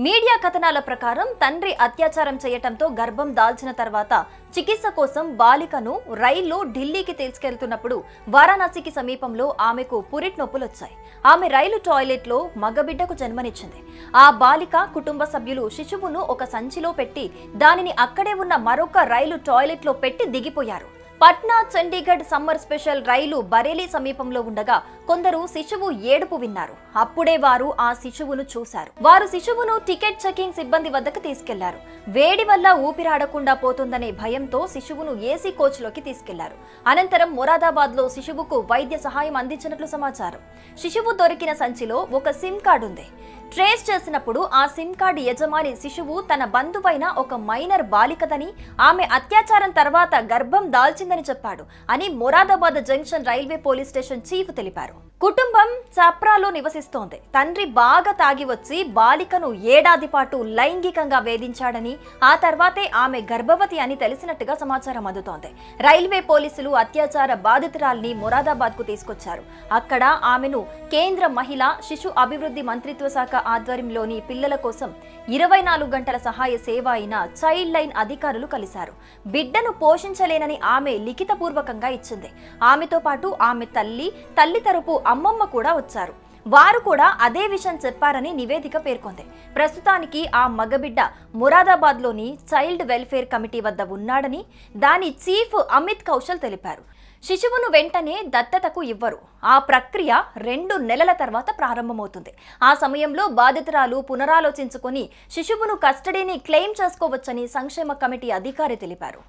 Media కథనాల ప్రకారం తండ్రి అత్యాచారం చేయటంతో గర్భం దాల్చిన తర్వాత చికిత్స కోసం బాలికను రైల్లో ఢిల్లీకి తీసుకెళ్తున్నప్పుడు వారణాసికి సమీపంలో ఆమెకు పురిట్ నొప్పులొచ్చాయి. ఆమె రైలు టాయిలెట్లో మగబిడ్డకు జన్మనిచ్చింది. ఆ బాలిక కుటుంబ సభ్యులు శిశువును ఒక సంచిలో పెట్టి దానిని అక్కడే ఉన్న మరొక రైలు టాయిలెట్లో పెట్టి దిగిపోయారు. పట్నా చండీగఢ్ సమ్మర్ స్పెషల్ రైలు బరేలీ సమీపంలో ఉండగా కొందరు శిశువు ఏడుపు విన్నారు. అప్పుడే వారు ఆ శిశువును చూశారు. వారు శిశువును టికెట్ చెకింగ్ సిబ్బంది వద్దకు తీసుకెళ్లారు. వేడి వల్ల ఊపిరాడకుండా పోతుందనే భయంతో శిశువును ఏసీ కోచ్లోకి తీసుకెళ్లారు. అనంతరం మొరాదాబాద్ లో శిశువుకు వైద్య సహాయం అందించినట్లు సమాచారం. శిశువు దొరికిన సంచిలో ఒక సిమ్ కార్డు ఉంది. ట్రేస్ చేసినప్పుడు ఆ సిమ్ కార్డు యజమాని శిశువు తన బంధువైన ఒక మైనర్ బాలికదని, ఆమె అత్యాచారం తర్వాత గర్భం దాల్చిందని చెప్పాడు అని Moradabad junction railway police station chief తెలిపారు. కుటుంబం చాప్రాలో నివసిస్తోంది. తండ్రి బాగా తాగి వచ్చి బాలికను ఏడాది పాటు లైంగికంగా వేధించాడని, ఆ తర్వాతే ఆమె గర్భవతి అని తెలిసినట్టుగా సమాచారం అందుతోంది. రైల్వే పోలీసులు అత్యాచార బాధితురాల్ని మొరాదాబాద్ కు తీసుకొచ్చారు. అక్కడ ఆమెను కేంద్ర మహిళా శిశు అభివృద్ధి మంత్రిత్వ శాఖ ఆధ్వర్యంలోని పిల్లల కోసం 24 గంటల సహాయ సేవ అయిన చైల్డ్ లైన్ అధికారులు కలిశారు. బిడ్డను పోషించలేనని ఆమె లిఖితపూర్వకంగా ఇచ్చింది. ఆమెతో పాటు ఆమె తల్లి తరపు అమ్మమ్మ కూడా వచ్చారు. వారు కూడా అదే విషయం చెప్పారని నివేదిక పేర్కొంది. ప్రస్తుతానికి ఆ మగబిడ్డ మొరాదాబాద్ లోని చైల్డ్ వెల్ఫేర్ కమిటీ వద్ద ఉన్నాడని దాని చీఫ్ అమిత్ కౌశల్ తెలిపారు. శిశువును వెంటనే దత్తతకు ఇవ్వరు. ఆ ప్రక్రియ 2 నెలల తర్వాత ప్రారంభమవుతుంది. ఆ సమయంలో బాధితురాలు పునరాలోచించుకొని శిశువును కస్టడీని క్లెయిమ్ చేసుకోవచ్చని సంక్షేమ కమిటీ అధికారి తెలిపారు.